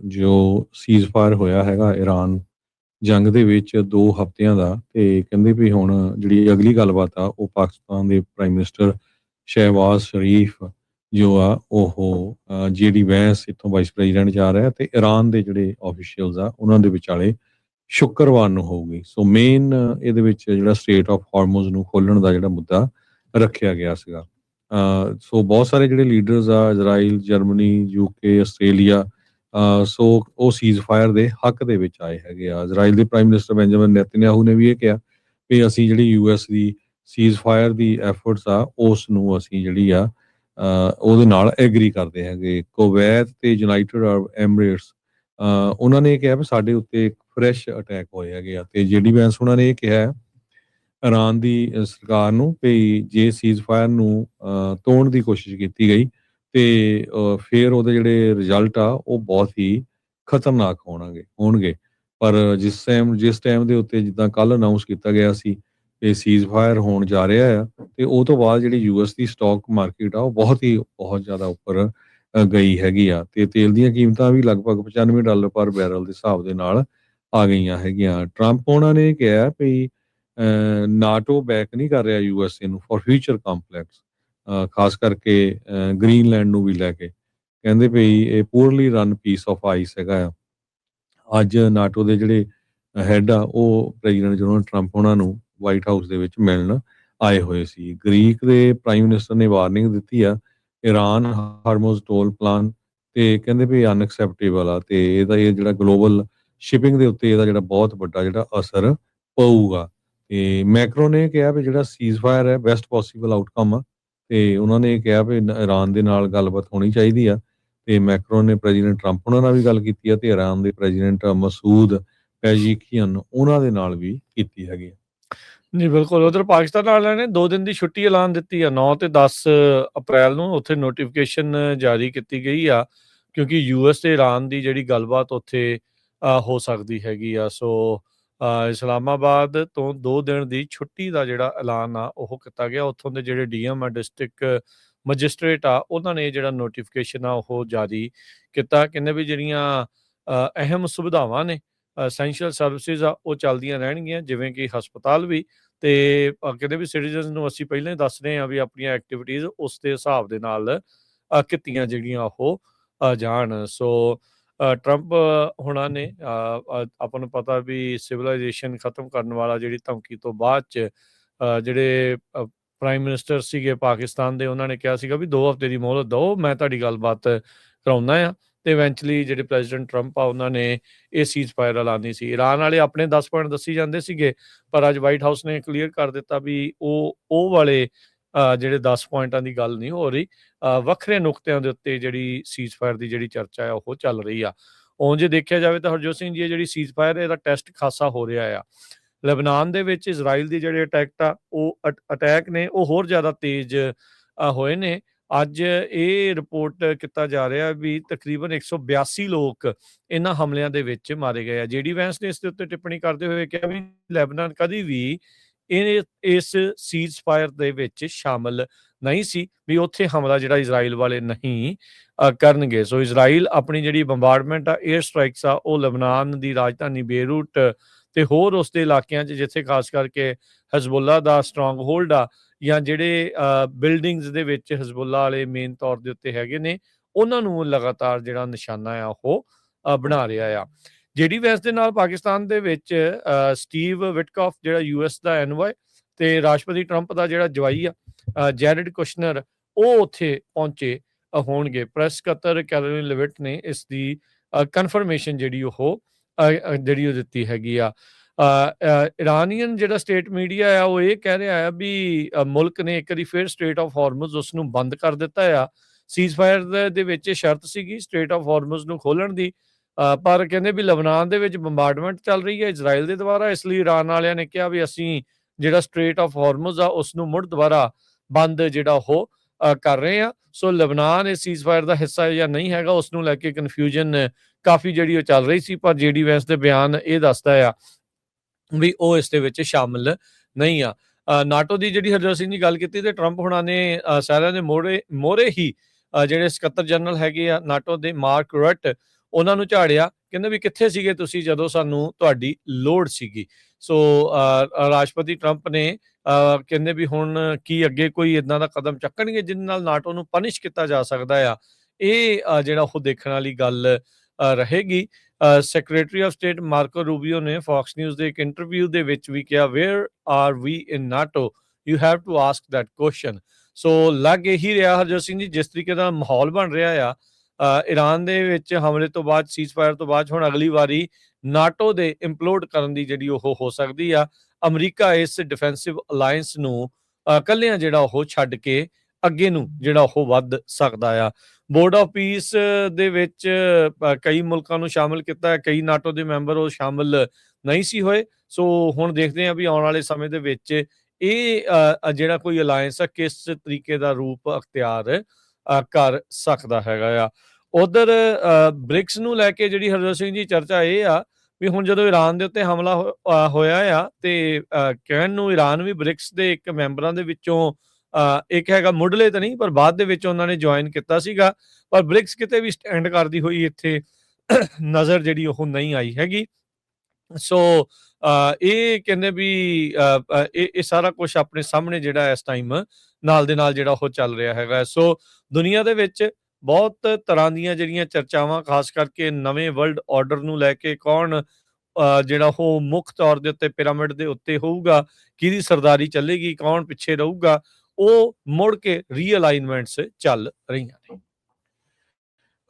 ਜੋ ਸੀਜ਼ਫਾਇਰ ਹੋਇਆ ਹੈਗਾ ਈਰਾਨ ਜੰਗ ਦੇ ਵਿੱਚ 2 ਹਫ਼ਤਿਆਂ ਦਾ, ਤੇ ਕਹਿੰਦੇ ਵੀ ਹੁਣ ਜਿਹੜੀ ਅਗਲੀ ਗੱਲਬਾਤ ਆ ਉਹ ਪਾਕਿਸਤਾਨ ਦੇ ਪ੍ਰਾਈਮ ਮਿਨਿਸਟਰ ਸ਼ਹਿਬਾਜ਼ ਸ਼ਰੀਫ ਜੋ ਆ ਉਹ JD ਵੈਂਸ ਇੱਥੋਂ ਵਾਈਸ ਪ੍ਰੈਜ਼ੀਡੈਂਟ ਜਾ ਰਿਹਾ ਤੇ ਈਰਾਨ ਦੇ ਜਿਹੜੇ ਆਫੀਸ਼ੀਅਲਸ ਆ ਉਹਨਾਂ ਦੇ ਵਿਚਾਲੇ ਸ਼ੁੱਕਰਵਾਰ ਨੂੰ ਹੋਊਗੀ। ਸੋ ਮੇਨ ਇਹਦੇ ਵਿੱਚ ਜਿਹੜਾ ਸਟ੍ਰੇਟ ਆਫ ਹਾਰਮੋਜ਼ ਨੂੰ ਖੋਲ੍ਹਣ ਦਾ ਜਿਹੜਾ ਮੁੱਦਾ ਰੱਖਿਆ ਗਿਆ ਸੀਗਾ। ਸੋ ਬਹੁਤ ਸਾਰੇ ਜਿਹੜੇ ਲੀਡਰਸ ਆ ਇਜ਼ਰਾਈਲ, ਜਰਮਨੀ, UK, ਆਸਟ੍ਰੇਲੀਆ, ਸੋ ਉਹ ਸੀਜ਼ਫਾਇਰ ਦੇ ਹੱਕ ਦੇ ਵਿੱਚ ਆਏ ਹੈਗੇ ਆ। ਇਜ਼ਰਾਈਲ ਦੇ ਪ੍ਰਾਈਮ ਮਿਨਿਸਟਰ ਬੈਂਜਾਮਿਨ ਨੇਤਨਯਾਹੂ ਨੇ ਵੀ ਇਹ ਕਿਹਾ ਵੀ ਅਸੀਂ ਜਿਹੜੀ US ਦੀ ਸੀਜ਼ਫਾਇਰ ਦੀ ਐਫਰਟਸ ਆ ਉਸ ਨੂੰ ਅਸੀਂ ਜਿਹੜੀ ਆ ਉਹਦੇ ਨਾਲ ਐਗਰੀ ਕਰਦੇ ਹੈਗੇ। ਕੁਵੈਤ ਤੇ ਯੂਨਾਈਟਿਡ ਅਰਬ ਐਮਰੇਟਸ ਉਹਨਾਂ ਨੇ ਇਹ ਕਿਹਾ ਵੀ ਸਾਡੇ ਉੱਤੇ ਇੱਕ ਫਰੈਸ਼ ਅਟੈਕ ਹੋਏ ਹੈਗੇ ਆ, ਤੇ JD ਵੈਂਸ ਉਹਨਾਂ ਨੇ ਇਹ ਕਿਹਾ ਹੈ ਈਰਾਨ ਦੀ ਸਰਕਾਰ ਨੂੰ ਵੀ ਜੇ ਸੀਜ਼ਫਾਇਰ ਨੂੰ ਤੋੜਨ ਦੀ ਕੋਸ਼ਿਸ਼ ਕੀਤੀ ਗਈ ਤੇ ਫਿਰ ਉਹਦੇ ਜਿਹੜੇ ਰਿਜ਼ਲਟ ਆ ਉਹ ਬਹੁਤ ਹੀ ਖਤਰਨਾਕ ਹੋਣਗੇ। ਪਰ ਜਿਸ ਟਾਈਮ ਦੇ ਉੱਤੇ ਜਿੱਦਾਂ ਕੱਲ੍ਹ ਅਨਾਊਂਸ ਕੀਤਾ ਗਿਆ ਸੀ ਕਿ ਸੀਜ਼ਫਾਇਰ ਹੋਣ ਜਾ ਰਿਹਾ ਆ, ਤੇ ਉਹ ਤੋਂ ਬਾਅਦ ਜਿਹੜੀ US ਦੀ ਸਟਾਕ ਮਾਰਕੀਟ ਆ ਉਹ ਬਹੁਤ ਜ਼ਿਆਦਾ ਉੱਪਰ ਗਈ ਹੈਗੀ ਆ, ਤੇ ਤੇਲ ਦੀਆਂ ਕੀਮਤਾਂ ਵੀ ਲਗਭਗ $95 ਪਰ ਬੈਰਲ ਦੇ ਹਿਸਾਬ ਦੇ ਨਾਲ ਆ ਗਈਆਂ ਹੈਗੀਆਂ। ਟਰੰਪ ਉਹਨਾਂ ਨੇ ਕਿਹਾ ਵੀ ਨਾਟੋ ਬੈਕ ਨਹੀਂ ਕਰ ਰਿਹਾ USA ਨੂੰ ਫॉर ਫਿਊਚਰ ਕੰਪਲੈਕਸ, ਖਾਸ ਕਰਕੇ ਗ੍ਰੀਨਲੈਂਡ ਨੂੰ ਵੀ ਲੈ ਕੇ। ਕਹਿੰਦੇ ਵੀ ਇਹ ਪੂਰਲੀ ਰਨ ਪੀਸ ਆਫ ਆਈਸ ਹੈਗਾ ਆ। ਅੱਜ ਨਾਟੋ ਦੇ ਜਿਹੜੇ ਹੈਡ ਆ ਉਹ ਪ੍ਰੈਜ਼ੀਡੈਂਟ ਡੋਨਾਲਡ ਟਰੰਪ ਉਹਨਾਂ ਨੂੰ ਵਾਈਟ ਹਾਊਸ ਦੇ ਵਿੱਚ ਮਿਲਣ ਆਏ ਹੋਏ ਸੀ। ਗ੍ਰੀਕ ਦੇ ਪ੍ਰਾਈਮ ਮਿਨਿਸਟਰ ਨੇ ਵਾਰਨਿੰਗ ਦਿੱਤੀ ਆ ਈਰਾਨ ਹਾਰਮੋਜ਼ ਟੋਲ ਪਲਾਨ, ਤੇ ਕਹਿੰਦੇ ਵੀ ਅਨਐਕਸੈਪਟੇਬਲ ਆ, ਤੇ ਇਹ ਜਿਹੜਾ ਗਲੋਬਲ ਸ਼ਿਪਿੰਗ ਦੇ ਉੱਤੇ ਇਹਦਾ ਜਿਹੜਾ ਬਹੁਤ ਵੱਡਾ ਜਿਹੜਾ ਅਸਰ ਪਊਗਾ। ਤੇ ਮੈਕਰੋ ਨੇ ਕਿਹਾ ਵੀ ਜਿਹੜਾ ਸੀਜ਼ਫਾਇਰ ਹੈ ਬੈਸਟ ਪੋਸੀਬਲ ਆਊਟਕਮ ਆ, ਤੇ ਉਹਨਾਂ ਨੇ ਕਿਹਾ ਵੀ ਈਰਾਨ ਦੇ ਨਾਲ ਗੱਲਬਾਤ ਹੋਣੀ ਚਾਹੀਦੀ ਆ। ਤੇ ਮੈਕਰੋ ਨੇ ਪ੍ਰੈਜ਼ੀਡੈਂਟ ਟਰੰਪ ਉਹਨਾਂ ਨਾਲ ਵੀ ਗੱਲ ਕੀਤੀ ਆ, ਤੇ ਈਰਾਨ ਦੇ ਪ੍ਰੈਜ਼ੀਡੈਂਟ ਮਸੂਦ ਪੈਜ਼ੀਕੀਅਨ ਉਹਨਾਂ ਦੇ ਨਾਲ ਵੀ ਕੀਤੀ ਹੈਗੀ ਆ। ਜੀ ਬਿਲਕੁਲ। ਉਧਰ ਪਾਕਿਸਤਾਨ ਵਾਲਿਆਂ ਨੇ 2 ਦਿਨ ਦੀ ਛੁੱਟੀ ਐਲਾਨ ਦਿੱਤੀ ਆ, 9 ਤੇ 10 ਅਪ੍ਰੈਲ ਨੂੰ ਉੱਥੇ ਨੋਟੀਫਿਕੇਸ਼ਨ ਜਾਰੀ ਕੀਤੀ ਗਈ ਆ, ਕਿਉਂਕਿ US ਤੇ ਈਰਾਨ ਦੀ ਜਿਹੜੀ ਗੱਲਬਾਤ ਉੱਥੇ ਹੋ ਸਕਦੀ ਹੈਗੀ ਆ। ਸੋ ਇਸਲਾਮਾਬਾਦ ਤੋਂ 2 ਦਿਨ ਦੀ ਛੁੱਟੀ ਦਾ ਜਿਹੜਾ ਐਲਾਨ ਆ ਉਹ ਕੀਤਾ ਗਿਆ। ਉੱਥੋਂ ਦੇ ਜਿਹੜੇ DM ਆ, ਡਿਸਟ੍ਰਿਕਟ ਮੈਜਿਸਟ੍ਰੇਟ ਆ, ਉਹਨਾਂ ਨੇ ਜਿਹੜਾ ਨੋਟੀਫਿਕੇਸ਼ਨ ਆ ਉਹ ਜਾਰੀ ਕੀਤਾ। ਕਹਿੰਦੇ ਵੀ ਜਿਹੜੀਆਂ ਅਹਿਮ ਸੁਵਿਧਾਵਾਂ ਨੇ, ਐਸੈਂਸ਼ੀਅਲ ਸਰਵਿਸਿਜ਼ ਆ, ਉਹ ਚੱਲਦੀਆਂ ਰਹਿਣਗੀਆਂ, ਜਿਵੇਂ ਕਿ ਹਸਪਤਾਲ ਵੀ। ਤੇ ਕਹਿੰਦੇ ਵੀ ਸਿਟੀਜ਼ਨਸ ਨੂੰ ਅਸੀਂ ਪਹਿਲਾਂ ਹੀ ਦੱਸ ਰਹੇ ਹਾਂ ਵੀ ਆਪਣੀਆਂ ਐਕਟੀਵਿਟੀਜ਼ ਉਸ ਦੇ ਹਿਸਾਬ ਦੇ ਨਾਲ ਕੀਤੀਆਂ ਜਿਹੜੀਆਂ ਉਹ ਜਾਣ। ਸੋ ਟਰੰਪ ਹੁਣਾਂ ਨੇ ਆਪਾਂ ਨੂੰ ਪਤਾ ਵੀ ਸਿਵਲਾਈਜੇਸ਼ਨ ਖਤਮ ਕਰਨ ਵਾਲਾ ਜਿਹੜੀ ਧਮਕੀ ਤੋਂ ਬਾਅਦ 'ਚ ਜਿਹੜੇ ਪ੍ਰਾਈਮ ਮਿਨਿਸਟਰ ਸੀਗੇ ਪਾਕਿਸਤਾਨ ਦੇ, ਉਹਨਾਂ ਨੇ ਕਿਹਾ ਸੀਗਾ ਵੀ 2 ਹਫ਼ਤੇ ਦੀ ਮੋਹਲਤ ਦਿਓ, ਮੈਂ ਤੁਹਾਡੀ ਗੱਲਬਾਤ ਕਰਾਉਂਦਾ ਆ। ਤੇ ਇਵੈਂਚੁਅਲੀ ਜਿਹੜੇ ਪ੍ਰੈਜ਼ੀਡੈਂਟ ਟਰੰਪ ਆ ਉਹਨਾਂ ਨੇ ਇਹ ਸੀਜ਼ਫਾਇਰ ਐਲਾਨੀ ਸੀ। ਈਰਾਨ ਵਾਲੇ ਆਪਣੇ 10 ਪੁਆਇੰਟ ਦੱਸੀ ਜਾਂਦੇ ਸੀਗੇ, ਪਰ ਅੱਜ ਵਾਈਟ ਹਾਊਸ ਨੇ ਕਲੀਅਰ ਕਰ ਦਿੱਤਾ ਵੀ ਉਹ ਵਾਲੇ ਜਿਹੜੇ 10 ਪੁਆਇੰਟਾਂ ਦੀ ਗੱਲ ਨਹੀਂ ਹੋ ਰਹੀ, ਵੱਖਰੇ ਨੁਕਤਿਆਂ ਦੇ ਉੱਤੇ ਜਿਹੜੀ ਸੀਜ਼ਫਾਇਰ ਦੀ ਜਿਹੜੀ ਚਰਚਾ ਆ ਉਹ ਚੱਲ ਰਹੀ ਆ। ਉਂਝ ਜੇ ਦੇਖਿਆ ਜਾਵੇ ਤਾਂ ਹਰਜੋਤ ਸਿੰਘ ਜੀ, ਇਹ ਜਿਹੜੀ ਸੀਜ਼ਫਾਇਰ ਇਹਦਾ ਟੈਸਟ ਖਾਸਾ ਹੋ ਰਿਹਾ ਆ। ਲੈਬਨਾਨ ਦੇ ਵਿੱਚ ਇਜ਼ਰਾਈਲ ਦੀ ਜਿਹੜੇ ਅਟੈਕ ਨੇ ਉਹ ਹੋਰ ਜ਼ਿਆਦਾ ਤੇਜ਼ ਹੋਏ ਨੇ। ਅੱਜ ਇਹ ਰਿਪੋਰਟ ਕੀਤਾ ਜਾ ਰਿਹਾ ਵੀ ਤਕਰੀਬਨ 182 ਲੋਕ ਇਹਨਾਂ ਹਮਲਿਆਂ ਦੇ ਵਿੱਚ ਮਾਰੇ ਗਏ ਆ। JD ਵੈਂਸ ਨੇ ਇਸ ਦੇ ਉੱਤੇ ਟਿੱਪਣੀ ਕਰਦੇ ਹੋਏ ਕਿਹਾ ਵੀ ਲੈਬਨਾਨ ਕਦੀ ਵੀ ਇਸ ਸੀਜ਼ਫਾਇਰ ਦੇ ਵਿੱਚ ਸ਼ਾਮਲ ਨਹੀਂ ਸੀ, ਵੀ ਉੱਥੇ ਹਮਲਾ ਜਿਹੜਾ ਇਜ਼ਰਾਈਲ ਵਾਲੇ ਨਹੀਂ ਕਰਨਗੇ। ਸੋ ਇਜ਼ਰਾਈਲ ਆਪਣੀ ਜਿਹੜੀ ਬੰਬਾਰਡਮੈਂਟ ਆ, ਏਅਰ ਸਟ੍ਰਾਈਕਸ ਆ, ਉਹ ਲੈਬਨਾਨ ਦੀ ਰਾਜਧਾਨੀ ਬੇਰੂਟ ਤੇ ਹੋਰ ਉਸ ਦੇ ਇਲਾਕਿਆਂ 'ਚ ਜਿੱਥੇ ਖਾਸ ਕਰਕੇ ਹਿਜ਼ਬੁੱਲਾ ਦਾ ਸਟਰੋਂਗ ਹੋਲਡ ਆ, ਜਾਂ ਜਿਹੜੇ ਬਿਲਡਿੰਗਸ ਦੇ ਵਿੱਚ ਹਿਜ਼ਬੁੱਲਾ ਵਾਲੇ ਮੇਨ ਤੌਰ ਦੇ ਉੱਤੇ ਹੈਗੇ ਨੇ, ਉਹਨਾਂ ਨੂੰ ਲਗਾਤਾਰ ਜਿਹੜਾ ਨਿਸ਼ਾਨਾ ਆ ਉਹ ਬਣਾ ਰਿਹਾ ਆ। JD ਵੈਂਸ ਦੇ ਨਾਲ ਪਾਕਿਸਤਾਨ ਦੇ ਵਿੱਚ ਸਟੀਵ ਵਿਟਕੌਫ ਜਿਹੜਾ US ਦਾ ਐਨਵਾਏ, ਤੇ ਰਾਸ਼ਟਰਪਤੀ ਟਰੰਪ ਦਾ ਜਿਹੜਾ ਜਵਾਈ ਆ ਜੈਰਡ ਕੁਸ਼ਨਰ, ਉਹ ਉੱਥੇ ਪਹੁੰਚੇ ਹੋਣਗੇ। ਪ੍ਰੈਸ ਸਕੱਤਰ ਕੈਰੋਲਿਨ ਲਿਵਿਟ ਨੇ ਇਸ ਦੀ ਕਨਫਰਮੇਸ਼ਨ ਜਿਹੜੀ ਉਹ ਦਿੱਤੀ ਹੈਗੀ ਆ। ਇਰਾਨੀਅਨ ਜਿਹੜਾ ਸਟੇਟ ਮੀਡੀਆ ਆ ਉਹ ਇਹ ਕਹਿ ਰਿਹਾ ਆ ਵੀ ਮੁਲਕ ਨੇ ਇੱਕ ਵਾਰੀ ਫਿਰ ਸਟ੍ਰੇਟ ਆਫ ਹਾਰਮਜ਼ ਉਸ ਨੂੰ ਬੰਦ ਕਰ ਦਿੱਤਾ ਆ। ਸੀਜ਼ਫਾਇਰ ਦੇ ਵਿੱਚ ਸ਼ਰਤ ਸੀਗੀ ਸਟ੍ਰੇਟ ਆਫ ਹਾਰਮਜ਼ ਨੂੰ ਖੋਲ੍ਹਣ ਦੀ, ਪਰ ਕਹਿੰਦੇ ਵੀ ਲਬਨਾਨ ਦੇ ਵਿੱਚ ਬੰਬਾਰਡਮੈਂਟ ਚੱਲ ਰਹੀ ਹੈ ਇਜ਼ਰਾਈਲ ਦੇ ਦੁਆਰਾ, ਇਸ ਲਈ ਇਰਾਨ ਵਾਲਿਆਂ ਨੇ ਕਿਹਾ ਵੀ ਅਸੀਂ ਜਿਹੜਾ ਸਟ੍ਰੇਟ ਆਫ ਹਾਰਮਜ਼ ਆ ਉਸ ਨੂੰ ਮੁੜ ਦੁਬਾਰਾ ਬੰਦ ਜਿਹੜਾ ਉਹ ਕਰ ਰਹੇ ਆ। ਸੋ ਲਬਨਾਨ ਇਸ ਸੀਜ਼ਫਾਇਰ ਦਾ ਹਿੱਸਾ ਜਾਂ ਨਹੀਂ ਹੈਗਾ, ਉਸ ਨੂੰ ਲੈ ਕੇ ਕਨਫਿਊਜ਼ਨ ਕਾਫੀ ਜਿਹੜੀ ਉਹ ਚੱਲ ਰਹੀ ਸੀ, ਪਰ JD ਵੈਂਸ ਦੇ ਬਿਆਨ ਇਹ ਦੱਸਦਾ ਆ ਵੀ ਉਹ ਇਸ ਦੇ ਵਿੱਚ ਸ਼ਾਮਿਲ ਨਹੀਂ ਆ। ਨਾਟੋ ਦੀ ਜਿਹੜੀ ਹਰਜੋਤ ਸਿੰਘ ਦੀ ਗੱਲ ਕੀਤੀ ਤੇ ਟਰੰਪ ਹੁਣਾਂ ਨੇ ਸਾਰਿਆਂ ਦੇ ਮੋਹਰੇ ਹੀ ਜਿਹੜੇ ਸਕੱਤਰ ਜਨਰਲ ਹੈਗੇ ਆ ਨਾਟੋ ਦੇ ਮਾਰਕ ਰਟ, ਉਹਨਾਂ ਨੂੰ ਝਾੜਿਆ, ਕਹਿੰਦੇ ਵੀ ਕਿੱਥੇ ਸੀਗੇ ਤੁਸੀਂ ਜਦੋਂ ਸਾਨੂੰ ਤੁਹਾਡੀ ਲੋੜ ਸੀਗੀ। ਸੋ ਰਾਸ਼ਟਰਪਤੀ ਟਰੰਪ ਨੇ ਕਹਿੰਦੇ ਵੀ ਹੁਣ ਕੀ ਅੱਗੇ ਕੋਈ ਇਦਾਂ ਦਾ ਕਦਮ ਚੱਕਣਗੇ ਜਿਹਦੇ ਨਾਲ ਨਾਟੋ ਨੂੰ ਪਨਿਸ਼ ਕੀਤਾ ਜਾ ਸਕਦਾ ਆ। ਇਹ ਜਿਹੜਾ ਉਹ ਦੇਖਣ ਵਾਲੀ ਗੱਲ ਰਹੇਗੀ। Secretary of state Marco Rubio ਨੇ ਫੌਕਸ ਨਿਊਜ਼ ਦੇ ਇੱਕ ਇੰਟਰਵਿਊ ਦੇ ਵਿੱਚ ਵੀ ਕਿਹਾ, where are we in NATO, you have to ask that question. ਸੋ ਲੱਗ ਇਹੀ ਰਿਹਾ ਹਰਜੋਤ ਸਿੰਘ ਜੀ, ਜਿਸ ਤਰੀਕੇ ਦਾ ਮਾਹੌਲ ਬਣ ਰਿਹਾ ਆ ਇਰਾਨ ਦੇ ਵਿੱਚ ਹਮਲੇ ਤੋਂ ਬਾਅਦ, ਸੀਜ਼ਫਾਇਰ ਤੋਂ ਬਾਅਦ, ਹੁਣ ਅਗਲੀ ਵਾਰੀ ਨਾਟੋ ਦੇ ਇੰਪਲੋਡ ਕਰਨ ਦੀ ਜਿਹੜੀ ਉਹ ਹੋ ਸਕਦੀ ਆ। ਅਮਰੀਕਾ ਇਸ ਡਿਫੈਂਸਿਵ ਅਲਾਇੰਸ ਨੂੰ ਕੱਲਿਆਂ ਜਿਹੜਾ ਉਹ ਛੱਡ ਕੇ ਅੱਗੇ ਨੂੰ ਜਿਹੜਾ ਉਹ ਵੱਧ ਸਕਦਾ ਆ। ਬੋਰਡ ਆਫ ਪੀਸ ਦੇ ਵਿੱਚ ਕਈ ਮੁਲਕਾਂ ਨੂੰ ਸ਼ਾਮਲ ਕੀਤਾ ਹੈ, ਕਈ ਨਾਟੋ ਦੇ ਮੈਂਬਰ ਉਹ ਸ਼ਾਮਲ ਨਹੀਂ ਸੀ ਹੋਏ। ਸੋ ਹੁਣ ਦੇਖਦੇ ਹਾਂ ਵੀ ਆਉਣ ਵਾਲੇ ਸਮੇਂ ਦੇ ਵਿੱਚ ਇਹ ਜਿਹੜਾ ਕੋਈ ਅਲਾਇੰਸ ਆ ਕਿਸ ਤਰੀਕੇ ਦਾ ਰੂਪ ਅਖਤਿਆਰ ਕਰ ਸਕਦਾ ਹੈਗਾ ਆ। ਉਧਰ ਬ੍ਰਿਕਸ ਨੂੰ ਲੈ ਕੇ ਜਿਹੜੀ ਹਰਜੋਤ ਸਿੰਘ ਜੀ ਚਰਚਾ ਇਹ ਆ ਵੀ ਹੁਣ ਜਦੋਂ ਇਰਾਨ ਦੇ ਉੱਤੇ ਹਮਲਾ ਹੋਇਆ ਆ ਤੇ ਕਹਿਣ ਨੂੰ ਇਰਾਨ ਵੀ ਬ੍ਰਿਕਸ ਦੇ ਇੱਕ ਮੈਂਬਰਾਂ ਦੇ ਵਿੱਚੋਂ ਇੱਕ ਹੈਗਾ, ਮੁੱਢਲੇ ਤਾਂ ਨਹੀਂ ਪਰ ਬਾਅਦ ਦੇ ਵਿੱਚ ਉਹਨਾਂ ਨੇ ਜੁਆਇਨ ਕੀਤਾ ਸੀਗਾ, ਪਰ ਬ੍ਰਿਕਸ ਕਿਤੇ ਵੀ ਸਟੈਂਡ ਕਰਦੀ ਹੋਈ ਇੱਥੇ ਨਜ਼ਰ ਜਿਹੜੀ ਉਹ ਨਹੀਂ ਆਈ ਹੈਗੀ। ਸੋ ਇਹ ਕਹਿੰਦੇ ਵੀ ਇਹ ਸਾਰਾ ਕੁਝ ਆਪਣੇ ਸਾਹਮਣੇ ਜਿਹੜਾ ਇਸ ਟਾਈਮ ਨਾਲ ਦੇ ਨਾਲ ਜਿਹੜਾ ਉਹ ਚੱਲ ਰਿਹਾ ਹੈਗਾ। ਸੋ ਦੁਨੀਆ ਦੇ ਵਿੱਚ ਬਹੁਤ ਤਰ੍ਹਾਂ ਦੀਆਂ ਜਿਹੜੀਆਂ ਚਰਚਾਵਾਂ, ਖਾਸ ਕਰਕੇ ਨਵੇਂ ਵਰਲਡ ਆਰਡਰ ਨੂੰ ਲੈ ਕੇ, ਕੌਣ ਜਿਹੜਾ ਉਹ ਮੁੱਖ ਤੌਰ ਦੇ ਉੱਤੇ ਪਿਰਾਮਿਡ ਦੇ ਉੱਤੇ ਹੋਊਗਾ, ਕਿਹਦੀ ਸਰਦਾਰੀ ਚੱਲੇਗੀ, ਕੌਣ ਪਿੱਛੇ ਰਹੂਗਾ, ਉਹ ਮੁੜ ਕੇ ਰੀਅਲਾਈਨਮੈਂਟਸ ਚੱਲ ਰਹੀਆਂ ਨੇ।